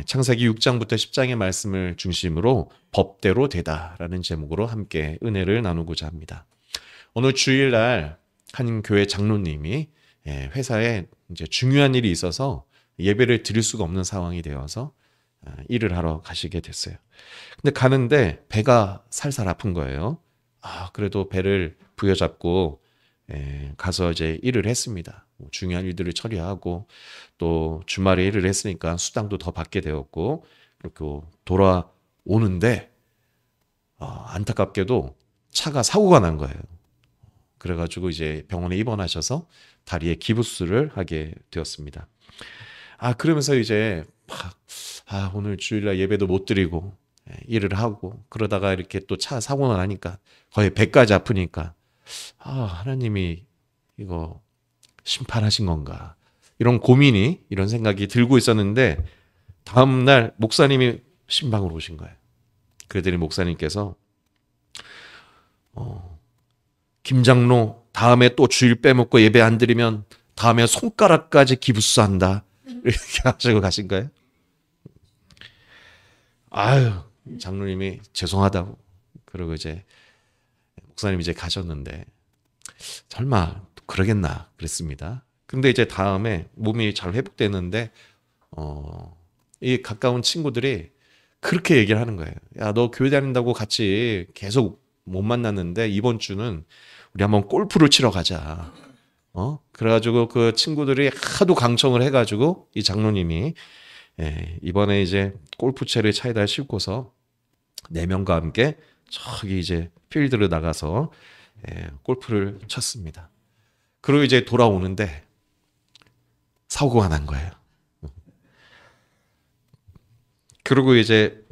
창세기 6장부터 10장의 말씀을 중심으로 법대로 되다라는 제목으로 함께 은혜를 나누고자 합니다. 오늘 주일날 한 교회 장로님이 회사에 이제 중요한 일이 있어서 예배를 드릴 수가 없는 상황이 되어서 일을 하러 가시게 됐어요. 근데 가는데 배가 살살 아픈 거예요. 그래도 배를 부여잡고 가서 이제 일을 했습니다. 중요한 일들을 처리하고 또 주말에 일을 했으니까 수당도 더 받게 되었고 그렇게 돌아오는데 안타깝게도 차가 사고가 난 거예요. 그래가지고 이제 병원에 입원하셔서 다리에 기부스를 하게 되었습니다. 그러면서 이제 오늘 주일날 예배도 못 드리고 일을 하고 그러다가 이렇게 또 차 사고가 나니까 거의 배까지 아프니까 하나님이 이거 심판하신 건가 이런 고민이 이런 생각이 들고 있었는데 다음날 목사님이 신방으로 오신 거예요. 그랬더니 목사님께서 김 장로 다음에 또 주일 빼먹고 예배 안 드리면 다음에 손가락까지 기부스한다 이렇게 하시고 가신 거예요. 장로님이 죄송하다고 그러고 이제 목사님 이제 가셨는데 설마 그러겠나 그랬습니다. 근데 이제 다음에 몸이 잘 회복됐는데 이 가까운 친구들이 그렇게 얘기를 하는 거예요. 야, 너 교회 다닌다고 같이 계속 못 만났는데 이번 주는 우리 한번 골프를 치러 가자. 그래가지고 그 친구들이 하도 강청을 해가지고 이 장로님이 이번에 이제 골프채를 차에다 싣고서 4명과 함께 저기 이제 필드로 나가서 골프를 쳤습니다. 그리고 이제 돌아오는데 사고가 난 거예요. 그리고 이제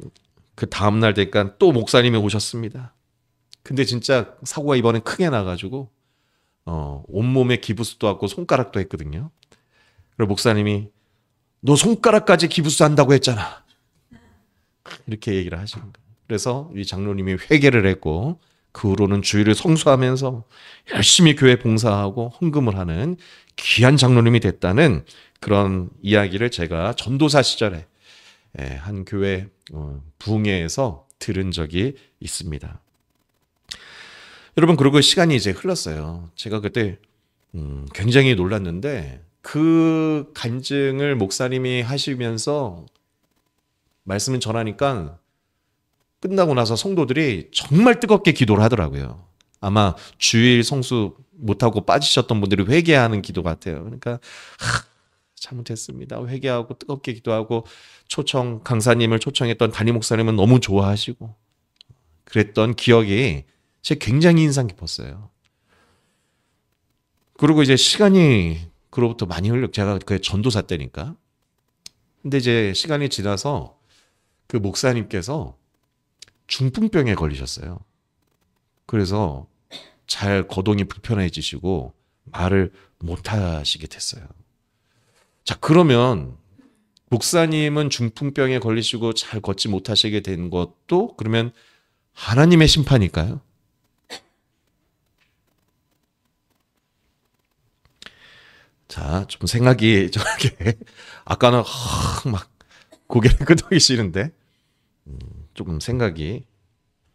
그 다음날 되니까 또 목사님이 오셨습니다. 근데 진짜 사고가 이번엔 크게 나가지고 온몸에 기부스도 왔고 손가락도 했거든요. 그리고 목사님이 너 손가락까지 기부스 한다고 했잖아. 이렇게 얘기를 하시는 거예요. 그래서 이 장로님이 회개를 했고 그 후로는 주일을 성수하면서 열심히 교회 봉사하고 헌금을 하는 귀한 장로님이 됐다는 그런 이야기를 제가 전도사 시절에 한 교회 부흥회에서 들은 적이 있습니다. 여러분, 그리고 시간이 이제 흘렀어요. 제가 그때 굉장히 놀랐는데 그 간증을 목사님이 하시면서 말씀을 전하니까 끝나고 나서 성도들이 정말 뜨겁게 기도를 하더라고요. 아마 주일 성수 못하고 빠지셨던 분들이 회개하는 기도 같아요. 그러니까 잘못했습니다. 회개하고 뜨겁게 기도하고 강사님을 초청했던 담임 목사님은 너무 좋아하시고 그랬던 기억이 제 굉장히 인상 깊었어요. 그리고 이제 시간이 그로부터 많이 제가 그 전도사 때니까. 근데 이제 시간이 지나서 그 목사님께서 중풍병에 걸리셨어요. 그래서 잘 거동이 불편해지시고 말을 못 하시게 됐어요. 자, 그러면 목사님은 중풍병에 걸리시고 잘 걷지 못하시게 된 것도 그러면 하나님의 심판일까요? 자, 좀 생각이 저렇게 아까는 막 고개를 끄덕이시는데 조금 생각이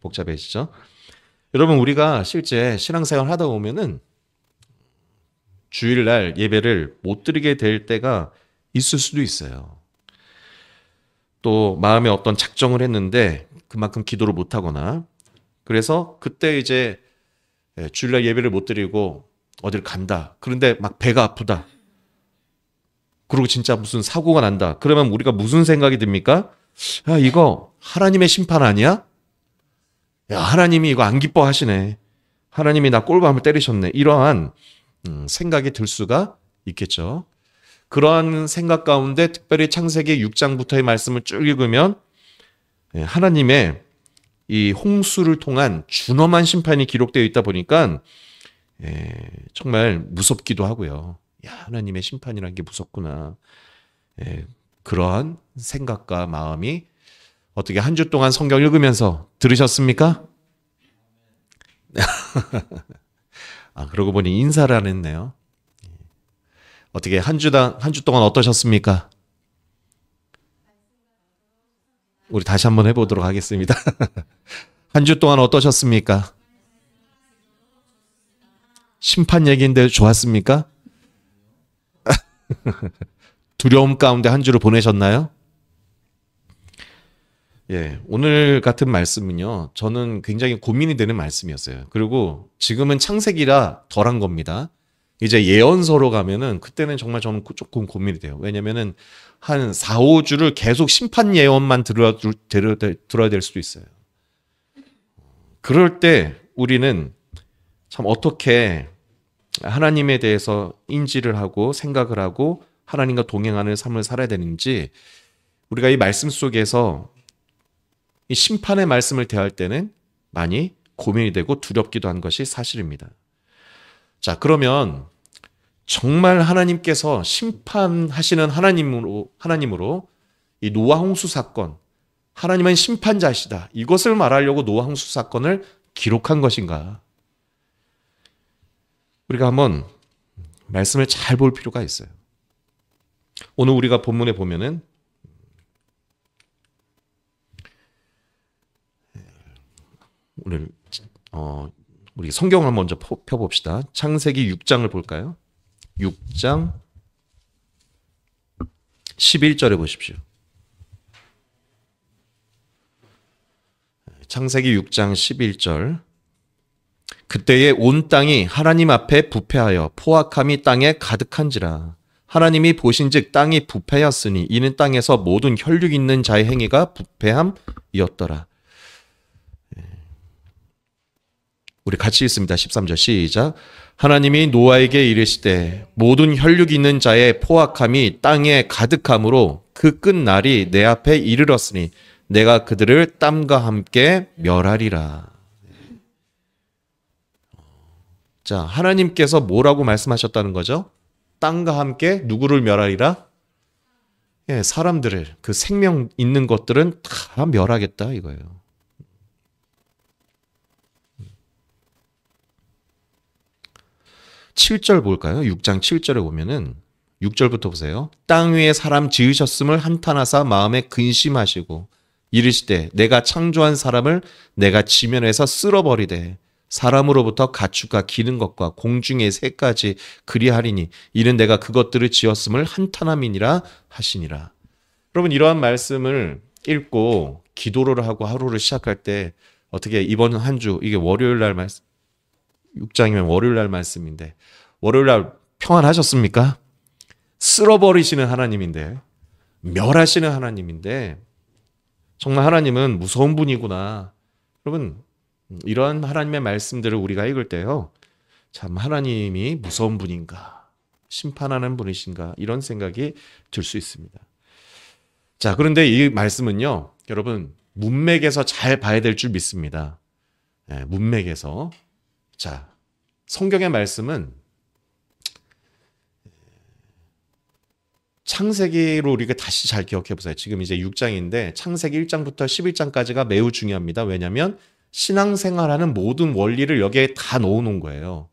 복잡해지죠. 여러분, 우리가 실제 신앙생활 하다 보면은 주일날 예배를 못 드리게 될 때가 있을 수도 있어요. 또 마음에 어떤 작정을 했는데 그만큼 기도를 못 하거나 그래서 그때 이제 주일날 예배를 못 드리고 어딜 간다. 그런데 막 배가 아프다. 그리고 진짜 무슨 사고가 난다. 그러면 우리가 무슨 생각이 듭니까? 야, 이거 하나님의 심판 아니야? 야, 하나님이 이거 안 기뻐하시네. 하나님이 나 꼴밤을 때리셨네. 이러한 생각이 들 수가 있겠죠. 그러한 생각 가운데 특별히 창세기 6장부터의 말씀을 쭉 읽으면 하나님의 이 홍수를 통한 준엄한 심판이 기록되어 있다 보니까 정말 무섭기도 하고요. 야, 하나님의 심판이라는 게 무섭구나. 그러한 생각과 마음이 어떻게 한 주 동안 성경 읽으면서 들으셨습니까? 그러고 보니 인사를 안 했네요. 어떻게 한 주 동안 어떠셨습니까? 우리 다시 한번 해보도록 하겠습니다. 한 주 동안 어떠셨습니까? 심판 얘기인데 좋았습니까? 두려움 가운데 한 주를 보내셨나요? 예, 오늘 같은 말씀은요, 저는 굉장히 고민이 되는 말씀이었어요. 그리고 지금은 창세기라 덜한 겁니다. 이제 예언서로 가면은 그때는 정말 저는 조금 고민이 돼요. 왜냐면은 한 4, 5주를 계속 심판 예언만 들어야 될 수도 있어요. 그럴 때 우리는 참 어떻게 하나님에 대해서 인지를 하고 생각을 하고 하나님과 동행하는 삶을 살아야 되는지 우리가 이 말씀 속에서 이 심판의 말씀을 대할 때는 많이 고민이 되고 두렵기도 한 것이 사실입니다. 자, 그러면 정말 하나님께서 심판하시는 하나님으로 이 노아 홍수 사건, 하나님은 심판자시다. 이것을 말하려고 노아 홍수 사건을 기록한 것인가? 우리가 한번 말씀을 잘 볼 필요가 있어요. 오늘 우리가 본문에 보면은 오늘 우리 성경을 먼저 펴봅시다. 창세기 6장을 볼까요? 6장 11절에 보십시오. 창세기 6장 11절. 그때에 온 땅이 하나님 앞에 부패하여 포악함이 땅에 가득한지라. 하나님이 보신즉 땅이 부패하였으니 이는 땅에서 모든 혈육 있는 자의 행위가 부패함이었더라. 우리 같이 읽습니다. 13절 시작. 하나님이 노아에게 이르시되 모든 혈육 있는 자의 포악함이 땅에 가득함으로 그 끝날이 내 앞에 이르렀으니 내가 그들을 땀과 함께 멸하리라. 자, 하나님께서 뭐라고 말씀하셨다는 거죠? 땅과 함께 누구를 멸하리라? 예, 사람들을, 그 생명 있는 것들은 다 멸하겠다 이거예요. 7절 볼까요? 6장 7절에 보면은 6절부터 보세요. 땅 위에 사람 지으셨음을 한탄하사 마음에 근심하시고 이르시되 내가 창조한 사람을 내가 지면에서 쓸어버리되 사람으로부터 가축과 기는 것과 공중의 새까지 그리하리니 이는 내가 그것들을 지었음을 한탄함이니라 하시니라. 여러분, 이러한 말씀을 읽고 기도를 하고 하루를 시작할 때 어떻게 이번 한 주, 이게 월요일 날 말씀, 6장이면 월요일 날 말씀인데 월요일 날 평안하셨습니까? 쓸어버리시는 하나님인데, 멸하시는 하나님인데 정말 하나님은 무서운 분이구나. 여러분, 이러한 하나님의 말씀들을 우리가 읽을 때요, 참 하나님이 무서운 분인가, 심판하는 분이신가, 이런 생각이 들 수 있습니다. 자, 그런데 이 말씀은요, 여러분 문맥에서 잘 봐야 될 줄 믿습니다. 네, 문맥에서. 자, 성경의 말씀은 창세기로 우리가 다시 잘 기억해 보세요. 지금 이제 6장인데 창세기 1장부터 11장까지가 매우 중요합니다. 왜냐하면 신앙생활하는 모든 원리를 여기에 다 넣어놓은 거예요.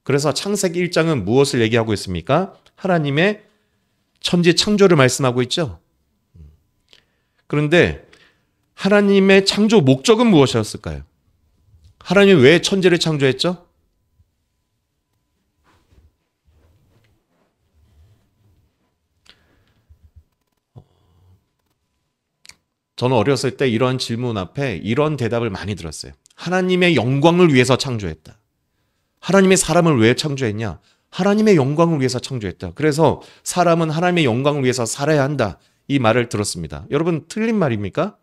그래서 창세기 1장은 무엇을 얘기하고 있습니까? 하나님의 천지 창조를 말씀하고 있죠. 그런데 하나님의 창조 목적은 무엇이었을까요? 하나님이 왜 천지를 창조했죠? 저는 어렸을 때 이런 질문 앞에 이런 대답을 많이 들었어요. 하나님의 영광을 위해서 창조했다. 하나님의 사람을 왜 창조했냐? 하나님의 영광을 위해서 창조했다. 그래서 사람은 하나님의 영광을 위해서 살아야 한다. 이 말을 들었습니다. 여러분, 틀린 말입니까?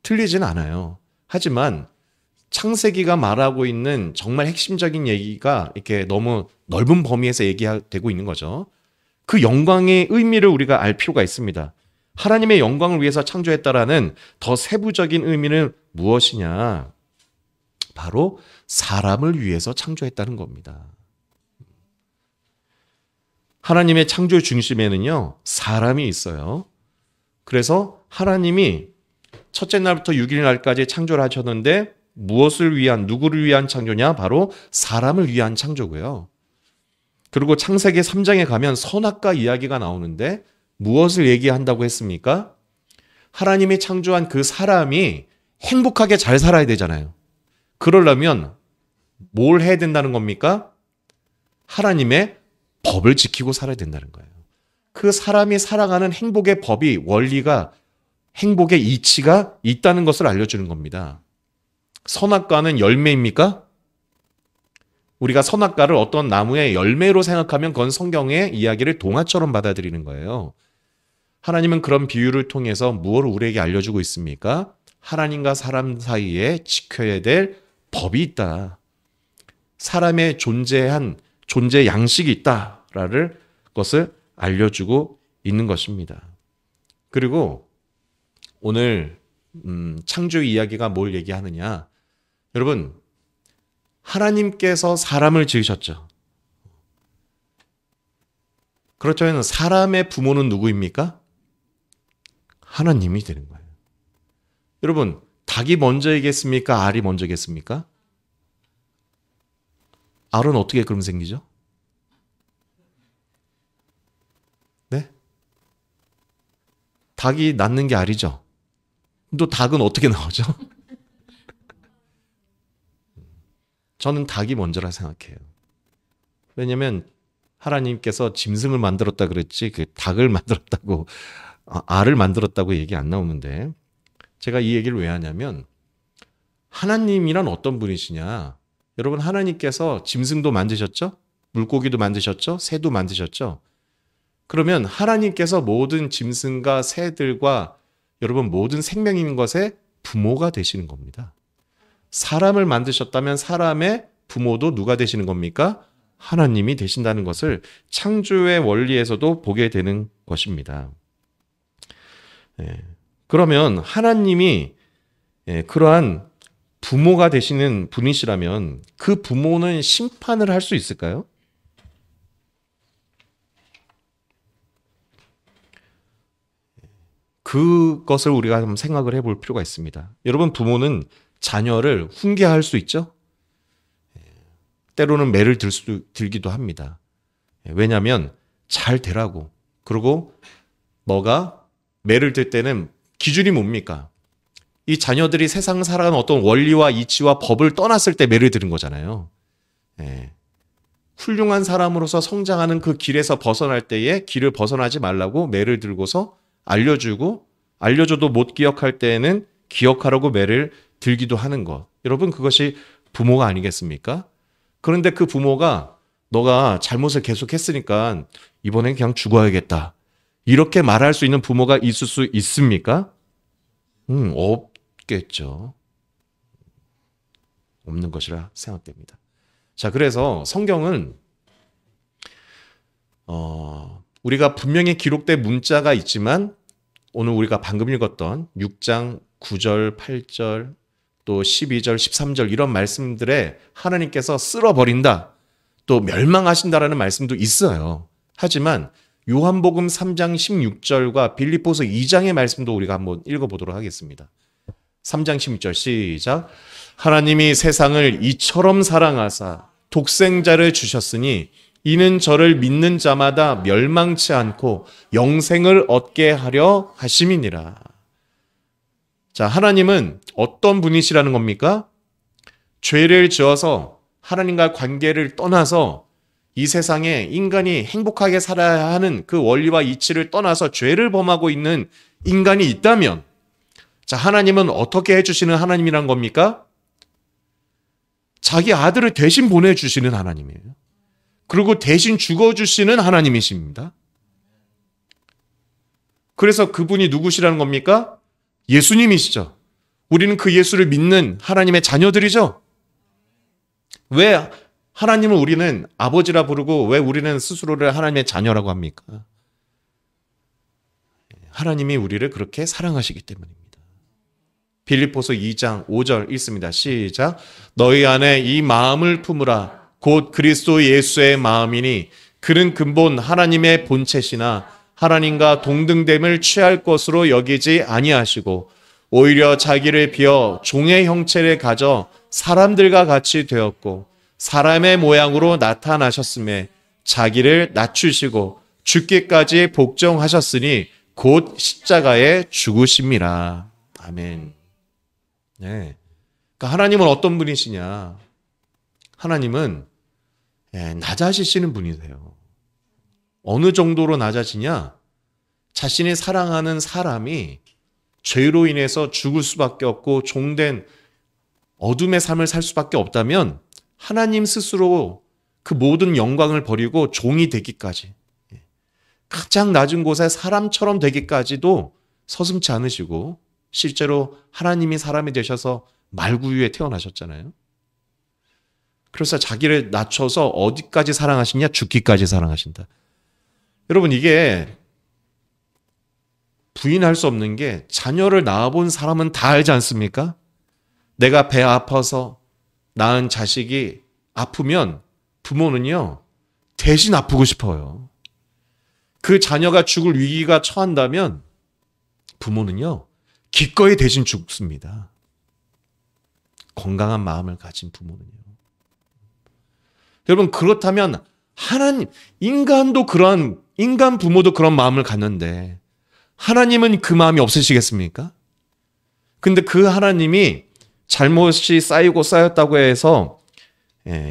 틀리진 않아요. 하지만 창세기가 말하고 있는 정말 핵심적인 얘기가 이렇게 너무 넓은 범위에서 얘기되고 있는 거죠. 그 영광의 의미를 우리가 알 필요가 있습니다. 하나님의 영광을 위해서 창조했다라는 더 세부적인 의미는 무엇이냐? 바로 사람을 위해서 창조했다는 겁니다. 하나님의 창조 중심에는요, 사람이 있어요. 그래서 하나님이 첫째 날부터 6일 날까지 창조를 하셨는데 무엇을 위한, 누구를 위한 창조냐? 바로 사람을 위한 창조고요. 그리고 창세기 3장에 가면 선악과 이야기가 나오는데 무엇을 얘기한다고 했습니까? 하나님이 창조한 그 사람이 행복하게 잘 살아야 되잖아요. 그러려면 뭘 해야 된다는 겁니까? 하나님의 법을 지키고 살아야 된다는 거예요. 그 사람이 살아가는 행복의 법이, 원리가, 행복의 이치가 있다는 것을 알려주는 겁니다. 선악과는 열매입니까? 우리가 선악과를 어떤 나무의 열매로 생각하면 그건 성경의 이야기를 동화처럼 받아들이는 거예요. 하나님은 그런 비유를 통해서 무엇을 우리에게 알려주고 있습니까? 하나님과 사람 사이에 지켜야 될 법이 있다. 사람의 존재 양식이 있다라는 것을 알려주고 있는 것입니다. 그리고 오늘 창조 이야기가 뭘 얘기하느냐? 여러분, 하나님께서 사람을 지으셨죠. 그렇다면 사람의 부모는 누구입니까? 하나님이 되는 거예요. 여러분, 닭이 먼저이겠습니까? 알이 먼저겠습니까? 알은 어떻게 그럼 생기죠? 네? 닭이 낳는 게 알이죠. 또 닭은 어떻게 나오죠? 저는 닭이 먼저라 생각해요. 왜냐하면 하나님께서 짐승을 만들었다 그랬지 그 닭을 만들었다고, 알을 만들었다고 얘기 안 나오는데, 제가 이 얘기를 왜 하냐면, 하나님이란 어떤 분이시냐? 여러분, 하나님께서 짐승도 만드셨죠? 물고기도 만드셨죠? 새도 만드셨죠? 그러면 하나님께서 모든 짐승과 새들과 여러분 모든 생명 있는 것의 부모가 되시는 겁니다. 사람을 만드셨다면 사람의 부모도 누가 되시는 겁니까? 하나님이 되신다는 것을 창조의 원리에서도 보게 되는 것입니다. 그러면 하나님이 그러한 부모가 되시는 분이시라면 그 부모는 심판을 할 수 있을까요? 그것을 우리가 한번 생각을 해볼 필요가 있습니다. 여러분, 부모는 자녀를 훈계할 수 있죠? 때로는 매를 들기도 합니다. 왜냐하면 잘 되라고. 그리고 너가 매를 들 때는 기준이 뭡니까? 이 자녀들이 세상 살아가는 어떤 원리와 이치와 법을 떠났을 때 매를 들은 거잖아요. 훌륭한 사람으로서 성장하는 그 길에서 벗어날 때에 길을 벗어나지 말라고 매를 들고서 알려줘도 못 기억할 때에는 기억하라고 매를 들기도 하는 것. 여러분, 그것이 부모가 아니겠습니까? 그런데 그 부모가 너가 잘못을 계속했으니까 이번엔 그냥 죽어야겠다, 이렇게 말할 수 있는 부모가 있을 수 있습니까? 없겠죠. 없는 것이라 생각됩니다. 자, 그래서 성경은 우리가 분명히 기록된 문자가 있지만 오늘 우리가 방금 읽었던 6장 9절, 8절, 또 12절, 13절 이런 말씀들에 하나님께서 쓸어버린다, 또 멸망하신다라는 말씀도 있어요. 하지만 요한복음 3장 16절과 빌립보서 2장의 말씀도 우리가 한번 읽어보도록 하겠습니다. 3장 16절 시작. 하나님이 세상을 이처럼 사랑하사 독생자를 주셨으니 이는 저를 믿는 자마다 멸망치 않고 영생을 얻게 하려 하심이니라. 자, 하나님은 어떤 분이시라는 겁니까? 죄를 지어서 하나님과 관계를 떠나서 이 세상에 인간이 행복하게 살아야 하는 그 원리와 이치를 떠나서 죄를 범하고 있는 인간이 있다면, 자, 하나님은 어떻게 해주시는 하나님이란 겁니까? 자기 아들을 대신 보내주시는 하나님이에요. 그리고 대신 죽어주시는 하나님이십니다. 그래서 그분이 누구시라는 겁니까? 예수님이시죠. 우리는 그 예수를 믿는 하나님의 자녀들이죠. 왜 하나님을 우리는 아버지라 부르고 왜 우리는 스스로를 하나님의 자녀라고 합니까? 하나님이 우리를 그렇게 사랑하시기 때문입니다. 빌립보서 2장 5절 읽습니다. 시작. 너희 안에 이 마음을 품으라. 곧 그리스도 예수의 마음이니 그는 근본 하나님의 본체시나 하나님과 동등됨을 취할 것으로 여기지 아니하시고 오히려 자기를 비어 종의 형체를 가져 사람들과 같이 되었고 사람의 모양으로 나타나셨음에 자기를 낮추시고 죽기까지 복종하셨으니 곧 십자가의 죽으심이라. 아멘. 네. 그러니까 하나님은 어떤 분이시냐? 하나님은 낮아지시는 분이세요. 어느 정도로 낮아지냐? 자신이 사랑하는 사람이 죄로 인해서 죽을 수밖에 없고 종된 어둠의 삶을 살 수밖에 없다면 하나님 스스로 그 모든 영광을 버리고 종이 되기까지, 가장 낮은 곳에 사람처럼 되기까지도 서슴지 않으시고 실제로 하나님이 사람이 되셔서 말구유에 태어나셨잖아요. 그래서 자기를 낮춰서 어디까지 사랑하시냐? 죽기까지 사랑하신다. 여러분, 이게 부인할 수 없는 게 자녀를 낳아본 사람은 다 알지 않습니까? 내가 배 아파서 낳은 자식이 아프면 부모는요, 대신 아프고 싶어요. 그 자녀가 죽을 위기가 처한다면 부모는요, 기꺼이 대신 죽습니다. 건강한 마음을 가진 부모는요. 여러분, 그렇다면 하나님, 인간 부모도 그런 마음을 갖는데 하나님은 그 마음이 없으시겠습니까? 근데 그 하나님이 잘못이 쌓이고 쌓였다고 해서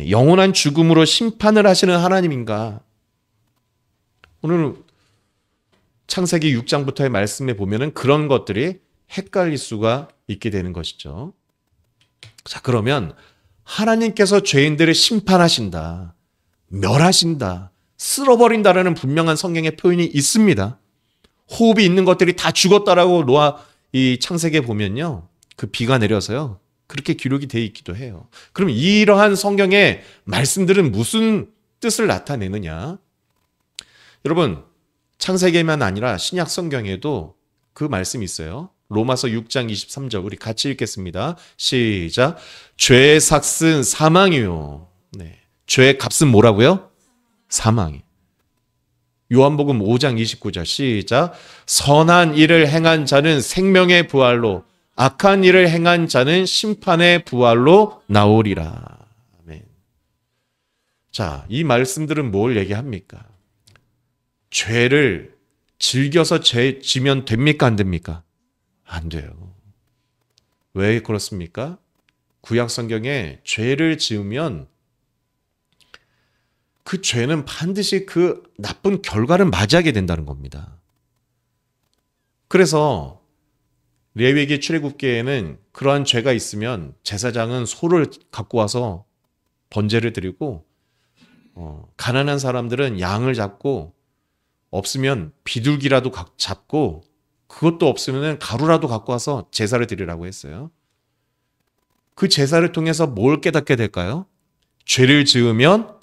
영원한 죽음으로 심판을 하시는 하나님인가? 오늘 창세기 6장부터의 말씀에 보면은 그런 것들이 헷갈릴 수가 있게 되는 것이죠. 자, 그러면 하나님께서 죄인들을 심판하신다, 멸하신다, 쓸어버린다라는 분명한 성경의 표현이 있습니다. 호흡이 있는 것들이 다 죽었다라고 이 창세기에 보면요, 그 비가 내려서요, 그렇게 기록이 되어 있기도 해요. 그럼 이러한 성경의 말씀들은 무슨 뜻을 나타내느냐? 여러분, 창세기만 아니라 신약 성경에도 그 말씀이 있어요. 로마서 6장 23절 우리 같이 읽겠습니다. 시작. 죄의 삭은 사망이요. 네. 죄의 값은 뭐라고요? 사망이. 요한복음 5장 29절 시작. 선한 일을 행한 자는 생명의 부활로, 악한 일을 행한 자는 심판의 부활로 나오리라. 아멘. 자, 이 말씀들은 뭘 얘기합니까? 죄를 즐겨서 죄 지면 됩니까? 안 됩니까? 안 돼요. 왜 그렇습니까? 구약 성경에 죄를 지으면 그 죄는 반드시 그 나쁜 결과를 맞이하게 된다는 겁니다. 그래서 레위기 출애굽기에는 그러한 죄가 있으면 제사장은 소를 갖고 와서 번제를 드리고, 가난한 사람들은 양을 잡고, 없으면 비둘기라도 잡고, 그것도 없으면 가루라도 갖고 와서 제사를 드리라고 했어요. 그 제사를 통해서 뭘 깨닫게 될까요? 죄를 지으면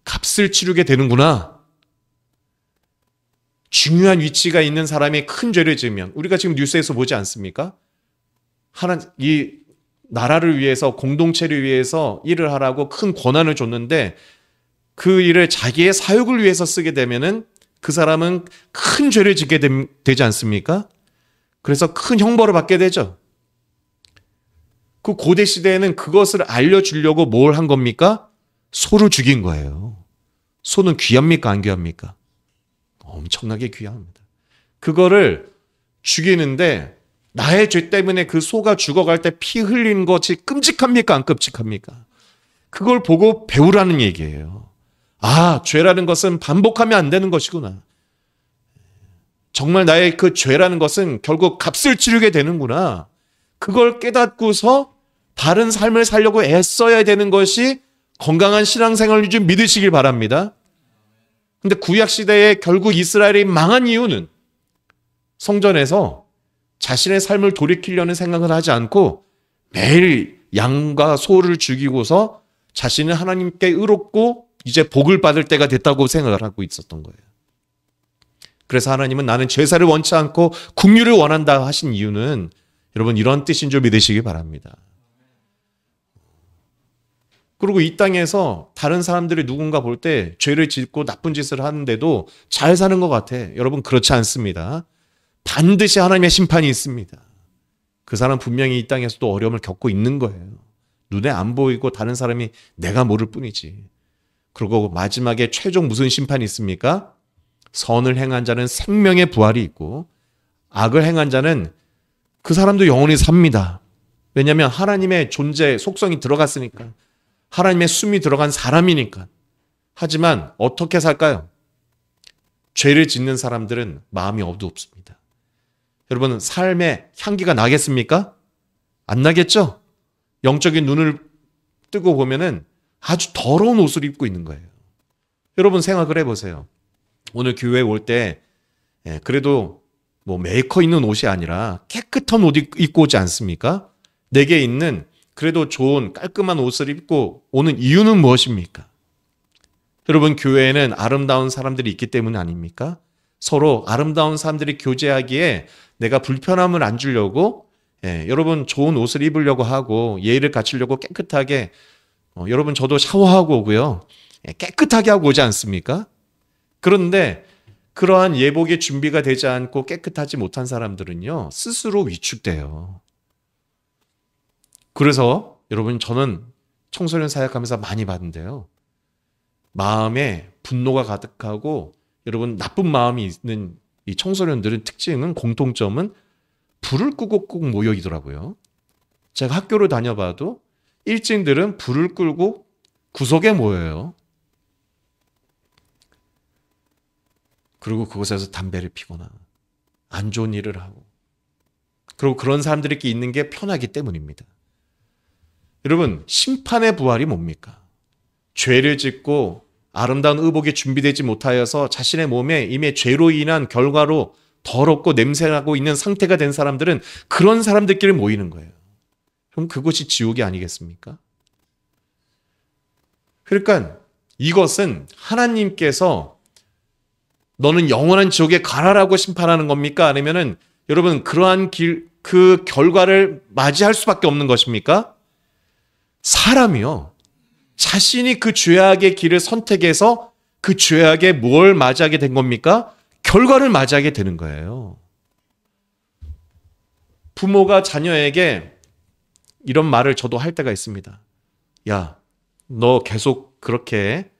값을 치르게 되는구나. 중요한 위치가 있는 사람이 큰 죄를 지으면, 우리가 지금 뉴스에서 보지 않습니까? 이 나라를 위해서, 공동체를 위해서 일을 하라고 큰 권한을 줬는데 그 일을 자기의 사욕을 위해서 쓰게 되면은 그 사람은 큰 죄를 짓게 되지 않습니까? 그래서 큰 형벌을 받게 되죠. 그 고대 시대에는 그것을 알려주려고 뭘 한 겁니까? 소를 죽인 거예요. 소는 귀합니까? 안 귀합니까? 엄청나게 귀합니다. 그거를 죽이는데 나의 죄 때문에 그 소가 죽어갈 때 피 흘린 것이 끔찍합니까? 안 끔찍합니까? 그걸 보고 배우라는 얘기예요. 아, 죄라는 것은 반복하면 안 되는 것이구나. 정말 나의 그 죄라는 것은 결국 값을 치르게 되는구나. 그걸 깨닫고서 바른 삶을 살려고 애써야 되는 것이 건강한 신앙생활을 좀 믿으시길 바랍니다. 근데 구약시대에 결국 이스라엘이 망한 이유는 성전에서 자신의 삶을 돌이키려는 생각을 하지 않고 매일 양과 소를 죽이고서 자신은 하나님께 의롭고 이제 복을 받을 때가 됐다고 생각을 하고 있었던 거예요. 그래서 하나님은 나는 제사를 원치 않고 긍휼을 원한다 하신 이유는 여러분 이런 뜻인 줄 믿으시기 바랍니다. 그리고 이 땅에서 다른 사람들이 누군가 볼 때 죄를 짓고 나쁜 짓을 하는데도 잘 사는 것 같아. 여러분 그렇지 않습니다. 반드시 하나님의 심판이 있습니다. 그 사람 분명히 이 땅에서도 어려움을 겪고 있는 거예요. 눈에 안 보이고 다른 사람이 내가 모를 뿐이지. 그리고 마지막에 최종 무슨 심판이 있습니까? 선을 행한 자는 생명의 부활이 있고 악을 행한 자는 그 사람도 영원히 삽니다. 왜냐하면 하나님의 존재 속성이 들어갔으니까. 하나님의 숨이 들어간 사람이니까. 하지만 어떻게 살까요? 죄를 짓는 사람들은 마음이 어둡습니다. 여러분, 삶의 향기가 나겠습니까? 안 나겠죠? 영적인 눈을 뜨고 보면은 아주 더러운 옷을 입고 있는 거예요. 여러분 생각을 해보세요. 오늘 교회에 올 때 그래도 뭐 메이커 있는 옷이 아니라 깨끗한 옷 입고 오지 않습니까? 내게 있는 그래도 좋은 깔끔한 옷을 입고 오는 이유는 무엇입니까? 여러분, 교회에는 아름다운 사람들이 있기 때문 아닙니까? 서로 아름다운 사람들이 교제하기에 내가 불편함을 안 주려고 여러분 좋은 옷을 입으려고 하고 예의를 갖추려고 깨끗하게 여러분 저도 샤워하고 오고요. 깨끗하게 하고 오지 않습니까? 그런데 그러한 예복의 준비가 되지 않고 깨끗하지 못한 사람들은요, 스스로 위축돼요. 그래서 여러분, 저는 청소년 사역하면서 많이 봤는데요. 마음에 분노가 가득하고 여러분 나쁜 마음이 있는 이 청소년들은 특징은, 공통점은 불을 끄고 꼭 모여 있더라고요. 제가 학교를 다녀봐도 일진들은 불을 끄고 구석에 모여요. 그리고 그곳에서 담배를 피거나 안 좋은 일을 하고, 그리고 그런 사람들이 있는 게 편하기 때문입니다. 여러분, 심판의 부활이 뭡니까? 죄를 짓고 아름다운 의복이 준비되지 못하여서 자신의 몸에 이미 죄로 인한 결과로 더럽고 냄새나고 있는 상태가 된 사람들은 그런 사람들끼리 모이는 거예요. 그럼 그것이 지옥이 아니겠습니까? 그러니까 이것은 하나님께서 너는 영원한 지옥에 가라라고 심판하는 겁니까? 아니면은 여러분 그러한 그 결과를 맞이할 수밖에 없는 것입니까? 사람이요, 자신이 그 죄악의 길을 선택해서 그 죄악에 뭘 맞이하게 된 겁니까? 결과를 맞이하게 되는 거예요. 부모가 자녀에게 이런 말을 저도 할 때가 있습니다. 야, 너 계속 그렇게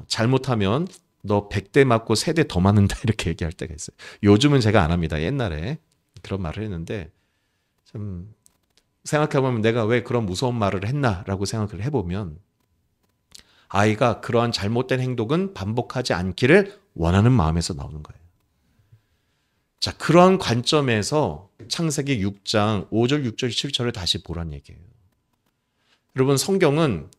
잘못하면 너 100대 맞고 3대 더 맞는다, 이렇게 얘기할 때가 있어요. 요즘은 제가 안 합니다. 옛날에 그런 말을 했는데, 좀 생각해보면 내가 왜 그런 무서운 말을 했나라고 생각을 해보면, 아이가 그러한 잘못된 행동은 반복하지 않기를 원하는 마음에서 나오는 거예요. 자, 그러한 관점에서 창세기 6장 5절, 6절, 7절을 다시 보란 얘기예요. 여러분, 성경은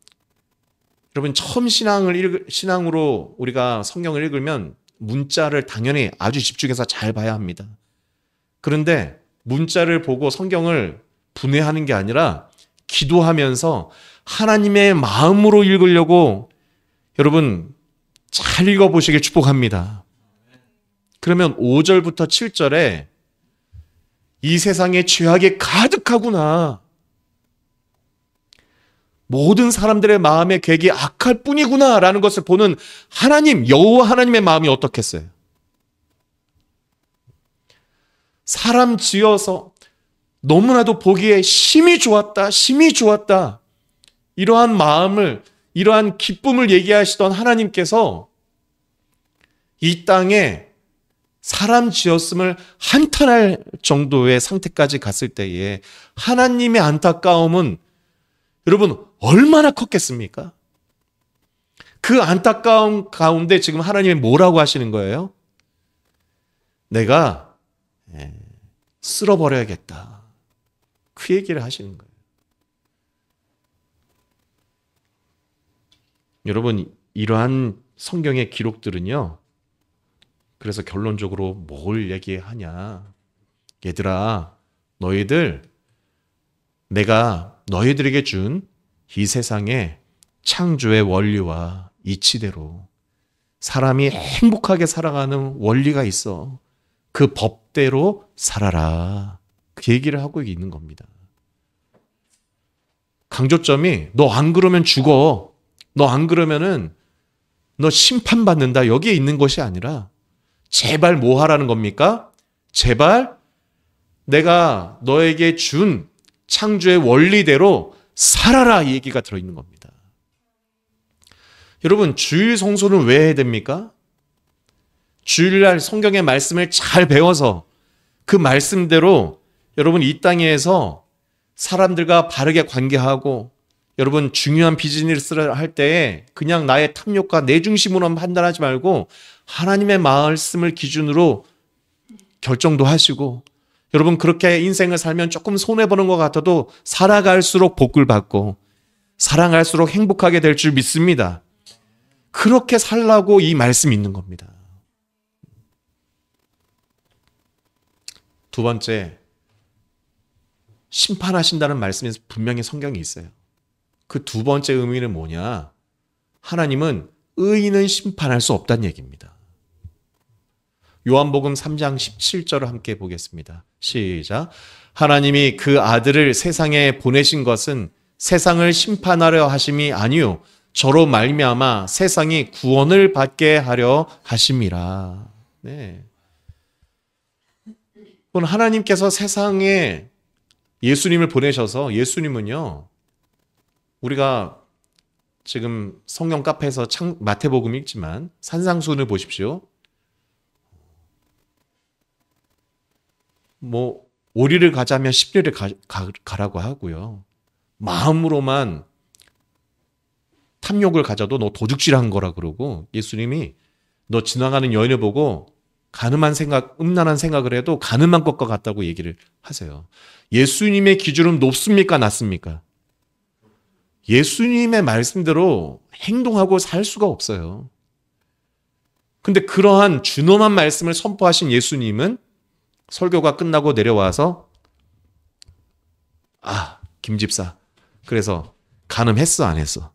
여러분 처음 신앙으로 우리가 성경을 읽으면 문자를 당연히 아주 집중해서 잘 봐야 합니다. 그런데 문자를 보고 성경을 분해하는 게 아니라 기도하면서 하나님의 마음으로 읽으려고 여러분 잘 읽어보시길 축복합니다. 그러면 5절부터 7절에 이 세상에 죄악이 가득하구나, 모든 사람들의 마음의 계획이 악할 뿐이구나 라는 것을 보는 하나님, 여호와 하나님의 마음이 어떻겠어요? 사람 지어서 너무나도 보기에 심히 좋았다, 심히 좋았다, 이러한 마음을, 이러한 기쁨을 얘기하시던 하나님께서 이 땅에 사람 지었음을 한탄할 정도의 상태까지 갔을 때에 하나님의 안타까움은 여러분 얼마나 컸겠습니까? 그 안타까움 가운데 지금 하나님이 뭐라고 하시는 거예요? 내가 쓸어버려야겠다, 그 얘기를 하시는 거예요. 여러분, 이러한 성경의 기록들은요, 그래서 결론적으로 뭘 얘기하냐, 얘들아, 너희들, 내가 너희들에게 준 이 세상의 창조의 원리와 이치대로 사람이 행복하게 살아가는 원리가 있어. 그 법대로 살아라, 그 얘기를 하고 있는 겁니다. 강조점이 너 안 그러면 죽어, 너 안 그러면은 너 심판받는다, 여기에 있는 것이 아니라 제발 뭐 하라는 겁니까? 제발 내가 너에게 준 창조의 원리대로 살아라, 이 얘기가 들어있는 겁니다. 여러분, 주일 성소는 왜 해야 됩니까? 주일날 성경의 말씀을 잘 배워서 그 말씀대로 여러분 이 땅에서 사람들과 바르게 관계하고 여러분 중요한 비즈니스를 할 때에 그냥 나의 탐욕과 내 중심으로만 판단하지 말고 하나님의 말씀을 기준으로 결정도 하시고 여러분 그렇게 인생을 살면 조금 손해보는 것 같아도 살아갈수록 복을 받고 살아갈수록 행복하게 될 줄 믿습니다. 그렇게 살라고 이 말씀이 있는 겁니다. 두 번째, 심판하신다는 말씀에서 분명히 성경이 있어요. 그 두 번째 의미는 뭐냐? 하나님은 의인은 심판할 수 없다는 얘기입니다. 요한복음 3장 17절을 함께 보겠습니다. 시작. 하나님이 그 아들을 세상에 보내신 것은 세상을 심판하려 하심이 아니요 저로 말미암아 세상이 구원을 받게 하려 하심이라. 네. 하나님께서 세상에 예수님을 보내셔서 예수님은요. 우리가 지금 성경 카페에서 마태복음 읽지만 산상수훈을 보십시오. 오리를 가자면 10리를 가라고 하고요. 마음으로만 탐욕을 가져도 너 도둑질한 거라 그러고 예수님이 너 지나가는 여인을 보고 가늠한 생각, 음란한 생각을 해도 가늠한 것과 같다고 얘기를 하세요. 예수님의 기준은 높습니까? 낮습니까? 예수님의 말씀대로 행동하고 살 수가 없어요. 근데 그러한 준엄한 말씀을 선포하신 예수님은 설교가 끝나고 내려와서 김 집사 그래서 간음했어 안 했어?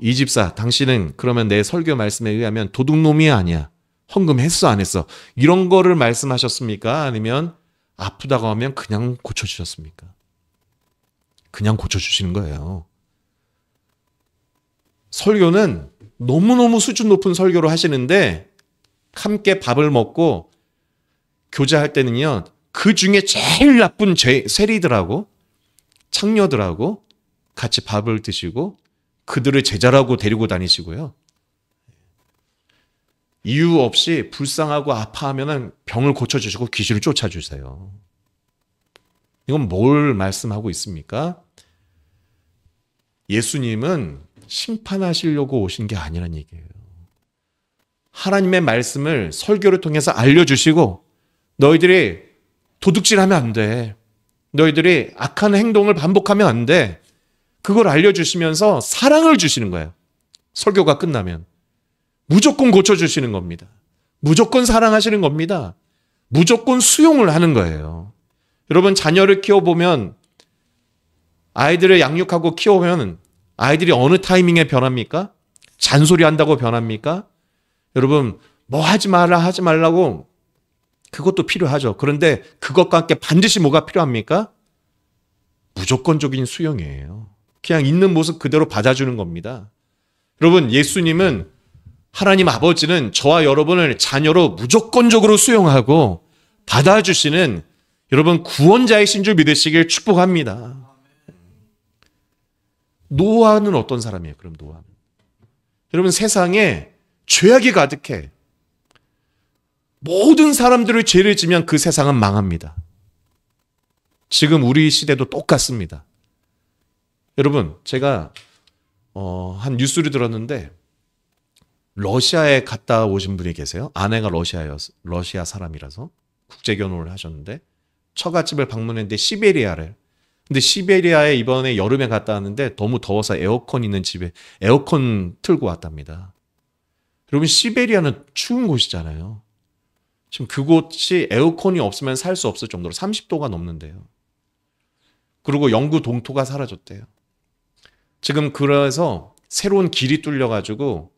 이 집사 당신은 그러면 내 설교 말씀에 의하면 도둑놈이 아니야. 헌금했어 안 했어? 이런 거를 말씀하셨습니까? 아니면 아프다고 하면 그냥 고쳐주셨습니까? 그냥 고쳐주시는 거예요. 설교는 너무너무 수준 높은 설교를 하시는데 함께 밥을 먹고 교제할 때는요. 그 중에 제일 나쁜 세리들하고 창녀들하고 같이 밥을 드시고 그들을 제자라고 데리고 다니시고요. 이유 없이 불쌍하고 아파하면 병을 고쳐주시고 귀신을 쫓아주세요. 이건 뭘 말씀하고 있습니까? 예수님은 심판하시려고 오신 게 아니란 얘기예요. 하나님의 말씀을 설교를 통해서 알려주시고 너희들이 도둑질하면 안 돼. 너희들이 악한 행동을 반복하면 안 돼. 그걸 알려주시면서 사랑을 주시는 거예요. 설교가 끝나면. 무조건 고쳐주시는 겁니다. 무조건 사랑하시는 겁니다. 무조건 수용을 하는 거예요. 여러분 자녀를 키워보면 아이들을 양육하고 키워보면 아이들이 어느 타이밍에 변합니까? 잔소리 한다고 변합니까? 여러분 뭐 하지 말라고 그것도 필요하죠. 그런데 그것과 함께 반드시 뭐가 필요합니까? 무조건적인 수용이에요. 그냥 있는 모습 그대로 받아주는 겁니다. 여러분 예수님은 하나님 아버지는 저와 여러분을 자녀로 무조건적으로 수용하고 받아주시는 여러분 구원자이신 줄 믿으시길 축복합니다. 노아는 어떤 사람이에요? 그럼 노아는 여러분 세상에 죄악이 가득해. 모든 사람들을 죄를 지면 그 세상은 망합니다. 지금 우리 시대도 똑같습니다. 여러분 제가 한 뉴스를 들었는데 러시아에 갔다 오신 분이 계세요. 아내가 러시아 사람이라서 국제결혼을 하셨는데 처갓집을 방문했는데 시베리아를. 근데 시베리아에 이번에 여름에 갔다 왔는데 너무 더워서 에어컨 있는 집에 에어컨 틀고 왔답니다. 여러분 시베리아는 추운 곳이잖아요. 지금 그곳이 에어컨이 없으면 살 수 없을 정도로 30도가 넘는데요. 그리고 영구 동토가 사라졌대요. 지금 그래서 새로운 길이 뚫려가지고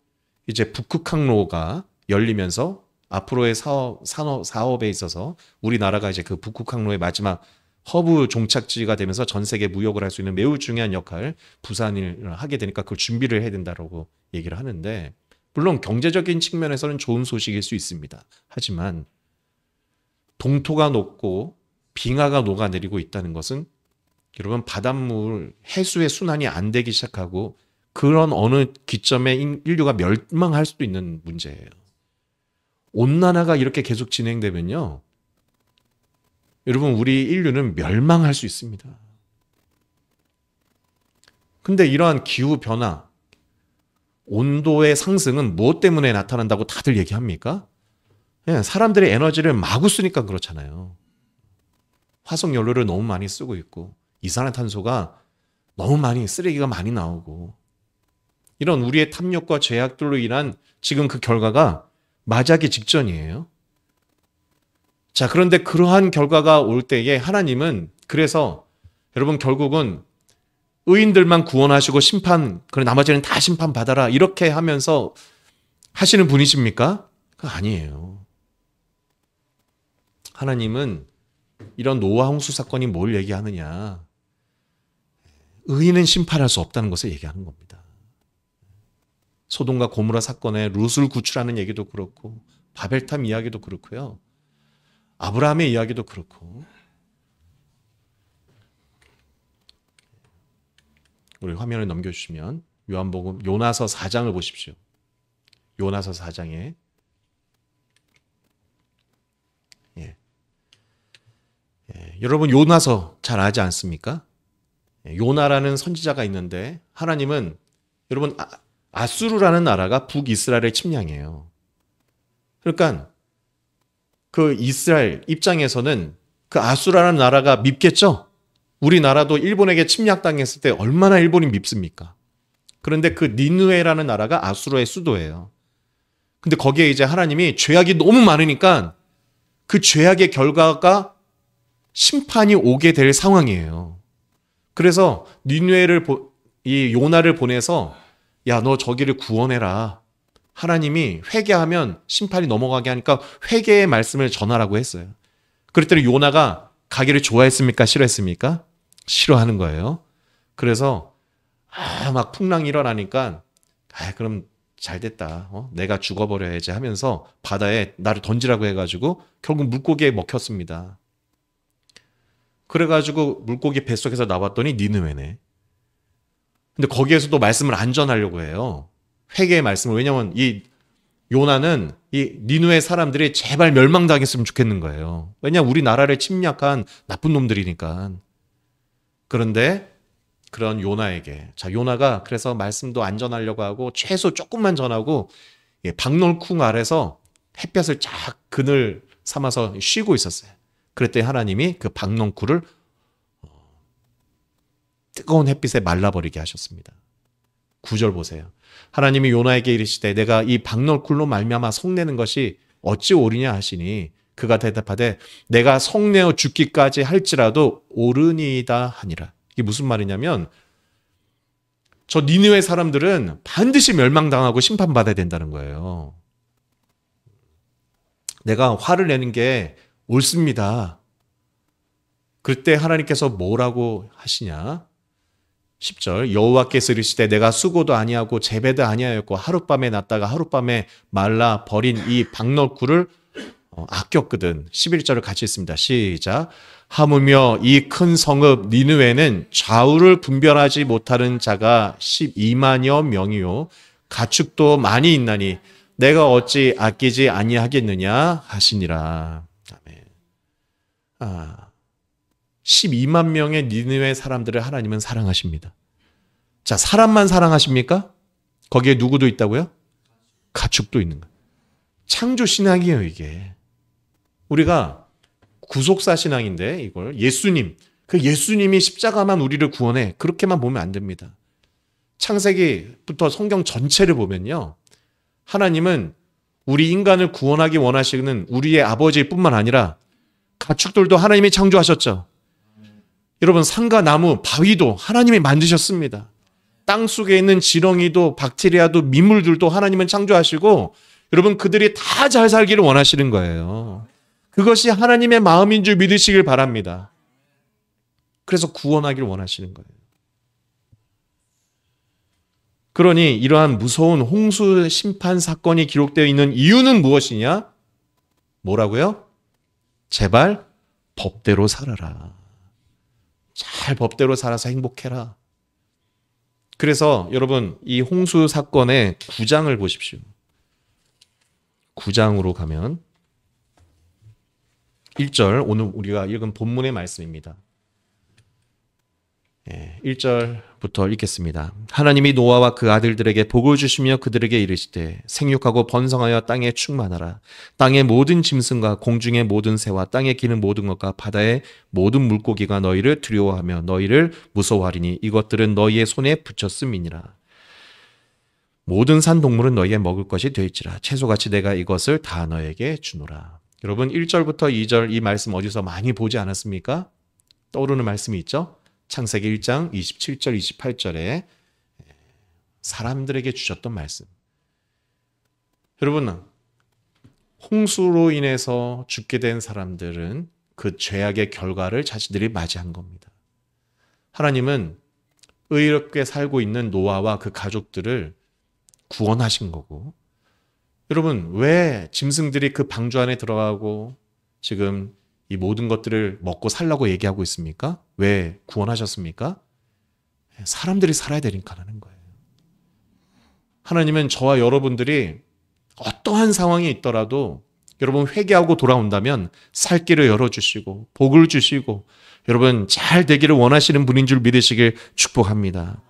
이제 북극항로가 열리면서 앞으로의 사업에 있어서 우리나라가 이제 그 북극항로의 마지막 허브 종착지가 되면서 전 세계 무역을 할 수 있는 매우 중요한 역할 부산을 하게 되니까 그걸 준비를 해야 된다고 얘기를 하는데 물론 경제적인 측면에서는 좋은 소식일 수 있습니다. 하지만 동토가 녹고 빙하가 녹아내리고 있다는 것은 여러분 바닷물 해수의 순환이 안 되기 시작하고 그런 어느 기점에 인류가 멸망할 수도 있는 문제예요. 온난화가 이렇게 계속 진행되면요, 여러분 우리 인류는 멸망할 수 있습니다. 근데 이러한 기후 변화, 온도의 상승은 무엇 때문에 나타난다고 다들 얘기합니까? 사람들의 에너지를 마구 쓰니까 그렇잖아요. 화석연료를 너무 많이 쓰고 있고, 이산화탄소가 너무 많이, 쓰레기가 많이 나오고, 이런 우리의 탐욕과 죄악들로 인한 지금 그 결과가 맞이하기 직전이에요. 자, 그런데 그러한 결과가 올 때에 하나님은, 그래서 여러분 결국은 의인들만 구원하시고 그래 나머지는 다 심판받아라 이렇게 하면서 하시는 분이십니까? 그거 아니에요. 하나님은 이런 노아 홍수 사건이 뭘 얘기하느냐, 의인은 심판할 수 없다는 것을 얘기하는 겁니다. 소돔과 고모라 사건에 룻을 구출하는 얘기도 그렇고, 바벨탑 이야기도 그렇고요, 아브라함의 이야기도 그렇고. 우리 화면을 넘겨주시면 요한복음 요나서 4장을 보십시오. 요나서 4장에 여러분 요나서 잘 알지 않습니까? 요나라는 선지자가 있는데, 하나님은 여러분 아수르라는 나라가 북이스라엘을 침략해요. 그러니까 그 이스라엘 입장에서는 그 아수르라는 나라가 밉겠죠? 우리나라도 일본에게 침략당했을 때 얼마나 일본이 밉습니까? 그런데 그 니느웨라는 나라가 아수르의 수도예요. 근데 거기에 이제 하나님이 죄악이 너무 많으니까 그 죄악의 결과가 심판이 오게 될 상황이에요. 그래서 니느웨를 이 요나를 보내서, 야, 너 저기를 구원해라. 하나님이 회개하면 심판이 넘어가게 하니까 회개의 말씀을 전하라고 했어요. 그랬더니 요나가 가기를 좋아했습니까? 싫어했습니까? 싫어하는 거예요. 그래서 막 풍랑이 일어나니까 그럼 잘 됐다. 내가 죽어버려야지 하면서 바다에 나를 던지라고 해가지고 결국 물고기에 먹혔습니다. 그래가지고 물고기 뱃속에서 나왔더니 니느웨네. 근데 거기에서도 말씀을 안 전하려고 해요. 회개의 말씀을. 왜냐하면 이 요나는 이 니느웨 사람들이 제발 멸망당했으면 좋겠는 거예요. 왜냐하면 우리나라를 침략한 나쁜 놈들이니까. 그런데 그런 요나에게, 자, 요나가 그래서 말씀도 안 전하려고 하고 최소 조금만 전하고 박널쿵 아래서 햇볕을 쫙 그늘 삼아서 쉬고 있었어요. 그랬더니 하나님이 그 박넝쿨을 뜨거운 햇빛에 말라버리게 하셨습니다. 9절 보세요. 하나님이 요나에게 이르시되 내가 이 박널쿨로 말미암아 성내는 것이 어찌 옳으냐 하시니 그가 대답하되 내가 성내어 죽기까지 할지라도 옳으니이다 하니라. 이게 무슨 말이냐면 저 니느웨 사람들은 반드시 멸망당하고 심판받아야 된다는 거예요. 내가 화를 내는 게 옳습니다. 그때 하나님께서 뭐라고 하시냐? 10절 여호와께서 이르시되 내가 수고도 아니하고 재배도 아니하였고 하룻밤에 났다가 하룻밤에 말라 버린 이 박너쿨을 아꼈거든. 11절을 같이 읽습니다. 시작. 하물며 이 큰 성읍 니느웨는 좌우를 분별하지 못하는 자가 12만여 명이요 가축도 많이 있나니 내가 어찌 아끼지 아니하겠느냐 하시니라. 아멘. 12만 명의 니느웨 사람들을 하나님은 사랑하십니다. 자, 사람만 사랑하십니까? 거기에 누구도 있다고요? 가축도 있는 거예요. 창조 신앙이에요, 이게. 우리가 구속사 신앙인데 이걸 예수님, 그 예수님이 십자가만 우리를 구원해. 그렇게만 보면 안 됩니다. 창세기부터 성경 전체를 보면요. 하나님은 우리 인간을 구원하기 원하시는 우리의 아버지일 뿐만 아니라 가축들도 하나님이 창조하셨죠. 여러분 산과 나무, 바위도 하나님이 만드셨습니다. 땅 속에 있는 지렁이도 박테리아도 민물들도 하나님은 창조하시고 여러분 그들이 다 잘 살기를 원하시는 거예요. 그것이 하나님의 마음인 줄 믿으시길 바랍니다. 그래서 구원하기를 원하시는 거예요. 그러니 이러한 무서운 홍수 심판 사건이 기록되어 있는 이유는 무엇이냐? 뭐라고요? 제발 법대로 살아라. 잘 법대로 살아서 행복해라. 그래서 여러분 이 홍수 사건의 9장을 보십시오. 9장으로 가면 1절, 오늘 우리가 읽은 본문의 말씀입니다. 1절부터 읽겠습니다. 하나님이 노아와 그 아들들에게 복을 주시며 그들에게 이르시되 생육하고 번성하여 땅에 충만하라. 땅의 모든 짐승과 공중의 모든 새와 땅에 기는 모든 것과 바다의 모든 물고기가 너희를 두려워하며 너희를 무서워하리니 이것들은 너희의 손에 붙였음이니라. 모든 산 동물은 너희의 먹을 것이 되있지라. 채소같이 내가 이것을 다 너에게 주노라. 여러분 1절부터 2절 이 말씀 어디서 많이 보지 않았습니까? 떠오르는 말씀이 있죠? 창세기 1장 27절 28절에 사람들에게 주셨던 말씀. 여러분 홍수로 인해서 죽게 된 사람들은 그 죄악의 결과를 자신들이 맞이한 겁니다. 하나님은 의롭게 살고 있는 노아와 그 가족들을 구원하신 거고, 여러분 왜 짐승들이 그 방주 안에 들어가고 지금 이 모든 것들을 먹고 살라고 얘기하고 있습니까? 왜 구원하셨습니까? 사람들이 살아야 되니까 하는 거예요. 하나님은 저와 여러분들이 어떠한 상황이 있더라도 여러분 회개하고 돌아온다면 살 길을 열어주시고 복을 주시고 여러분 잘 되기를 원하시는 분인 줄 믿으시길 축복합니다.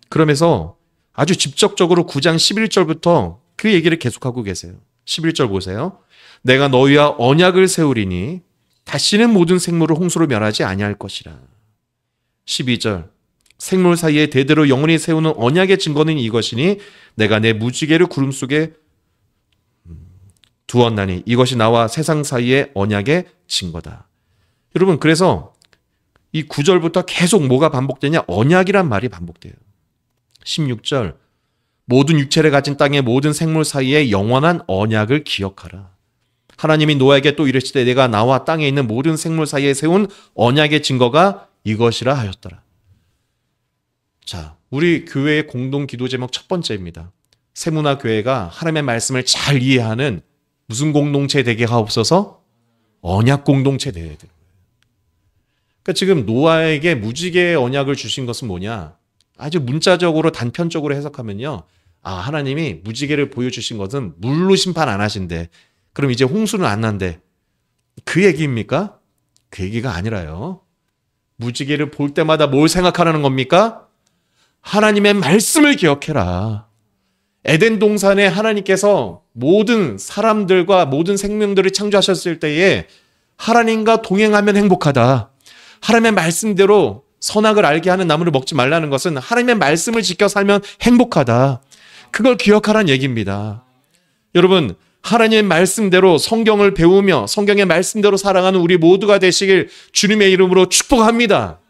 그러면서 아주 직접적으로 9장 11절부터 그 얘기를 계속하고 계세요. 11절 보세요. 내가 너희와 언약을 세우리니 다시는 모든 생물을 홍수로 멸하지 아니할 것이라. 12절 생물 사이에 대대로 영원히 세우는 언약의 증거는 이것이니 내가 내 무지개를 구름 속에 두었나니 이것이 나와 세상 사이의 언약의 증거다. 여러분 그래서 이 9절부터 계속 뭐가 반복되냐? 언약이란 말이 반복돼요. 16절 모든 육체를 가진 땅의 모든 생물 사이에 영원한 언약을 기억하라. 하나님이 노아에게 또 이르시되 내가 나와 땅에 있는 모든 생물 사이에 세운 언약의 증거가 이것이라 하였더라. 자, 우리 교회의 공동 기도 제목 첫 번째입니다. 세문화 교회가 하나님의 말씀을 잘 이해하는 무슨 공동체 되게 하옵소서? 언약 공동체 되어야 돼요. 그러니까 지금 노아에게 무지개의 언약을 주신 것은 뭐냐? 아주 문자적으로 단편적으로 해석하면요. 아, 하나님이 무지개를 보여주신 것은 물로 심판 안 하신대. 그럼 이제 홍수는 안 난대. 그 얘기입니까? 그 얘기가 아니라요. 무지개를 볼 때마다 뭘 생각하라는 겁니까? 하나님의 말씀을 기억해라. 에덴 동산에 하나님께서 모든 사람들과 모든 생명들을 창조하셨을 때에 하나님과 동행하면 행복하다. 하나님의 말씀대로 선악을 알게 하는 나무를 먹지 말라는 것은 하나님의 말씀을 지켜 살면 행복하다. 그걸 기억하라는 얘기입니다. 여러분 하나님의 말씀대로 성경을 배우며 성경의 말씀대로 살아가는 우리 모두가 되시길 주님의 이름으로 축복합니다.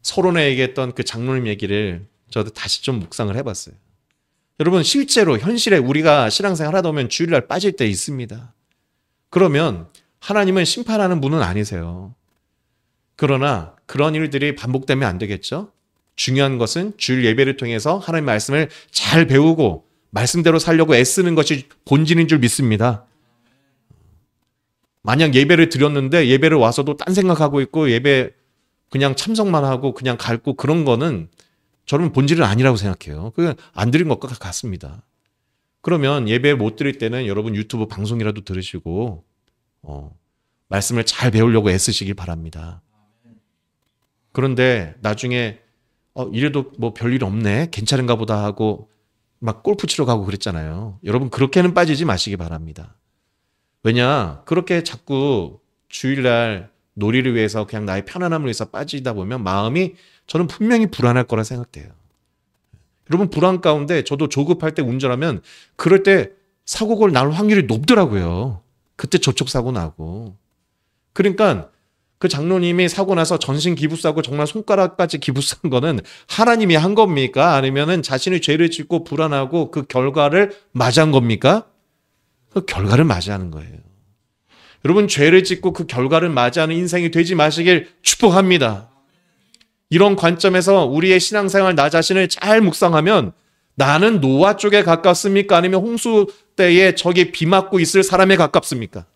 서론에 얘기했던 그 장로님 얘기를 저도 다시 좀 묵상을 해봤어요. 여러분 실제로 현실에 우리가 신앙생활 하다 보면 주일날 빠질 때 있습니다. 그러면 하나님은 심판하는 분은 아니세요. 그러나 그런 일들이 반복되면 안 되겠죠? 중요한 것은 주일 예배를 통해서 하나님의 말씀을 잘 배우고 말씀대로 살려고 애쓰는 것이 본질인 줄 믿습니다. 만약 예배를 드렸는데 예배를 와서도 딴 생각하고 있고 예배 그냥 참석만 하고 그냥 갈고 그런 거는 저는 본질은 아니라고 생각해요. 그건 안 드린 것과 같습니다. 그러면 예배 못 드릴 때는 여러분 유튜브 방송이라도 들으시고 말씀을 잘 배우려고 애쓰시길 바랍니다. 그런데 나중에 이래도 뭐 별일 없네, 괜찮은가 보다 하고 막 골프 치러 가고 그랬잖아요. 여러분 그렇게는 빠지지 마시기 바랍니다. 왜냐, 그렇게 자꾸 주일날 놀이를 위해서 그냥 나의 편안함을 위해서 빠지다 보면 마음이 저는 분명히 불안할 거라 생각돼요. 여러분 불안 가운데 저도 조급할 때 운전하면 그럴 때 사고가 날 확률이 높더라고요. 그때 접촉사고 나고. 그러니까 그 장로님이 사고 나서 전신 기부싸고 정말 손가락까지 기부싼 거는 하나님이 한 겁니까? 아니면은 자신이 죄를 짓고 불안하고 그 결과를 맞이한 겁니까? 그 결과를 맞이하는 거예요. 여러분 죄를 짓고 그 결과를 맞이하는 인생이 되지 마시길 축복합니다. 이런 관점에서 우리의 신앙생활 나 자신을 잘 묵상하면 나는 노아 쪽에 가깝습니까? 아니면 홍수 때에 저기 비 맞고 있을 사람에 가깝습니까?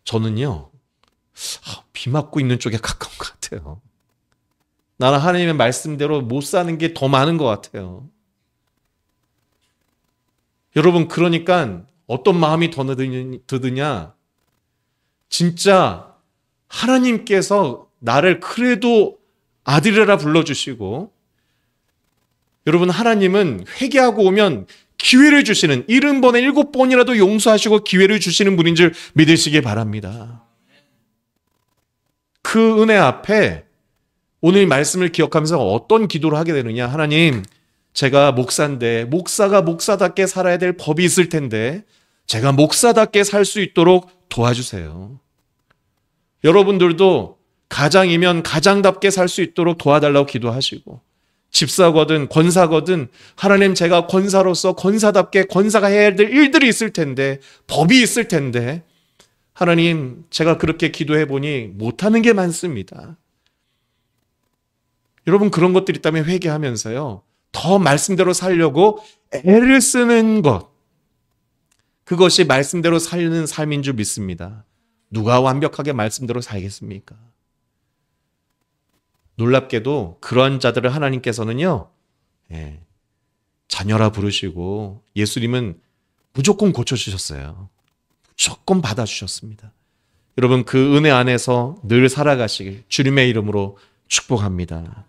저는요, 비 맞고 있는 쪽에 가까운 것 같아요. 나는 하나님의 말씀대로 못 사는 게 더 많은 것 같아요. 여러분, 그러니까 어떤 마음이 더 드느냐? 진짜 하나님께서 나를 그래도 아들이라 불러주시고, 여러분, 하나님은 회개하고 오면 기회를 주시는, 70번에 7번이라도 용서하시고 기회를 주시는 분인 줄 믿으시기 바랍니다. 그 은혜 앞에 오늘 말씀을 기억하면서 어떤 기도를 하게 되느냐? 하나님, 제가 목사인데 목사가 목사답게 살아야 될 법이 있을 텐데 제가 목사답게 살 수 있도록 도와주세요. 여러분들도 가장이면 가장답게 살 수 있도록 도와달라고 기도하시고, 집사거든 권사거든 하나님, 제가 권사로서 권사답게 권사가 해야 될 일들이 있을 텐데, 법이 있을 텐데, 하나님, 제가 그렇게 기도해 보니 못하는 게 많습니다. 여러분, 그런 것들이 있다면 회개하면서요, 더 말씀대로 살려고 애를 쓰는 것, 그것이 말씀대로 살는 삶인 줄 믿습니다. 누가 완벽하게 말씀대로 살겠습니까? 놀랍게도 그러한 자들을 하나님께서는요, 자녀라 부르시고 예수님은 무조건 고쳐주셨어요. 무조건 받아주셨습니다. 여러분, 그 은혜 안에서 늘 살아가시길 주님의 이름으로 축복합니다.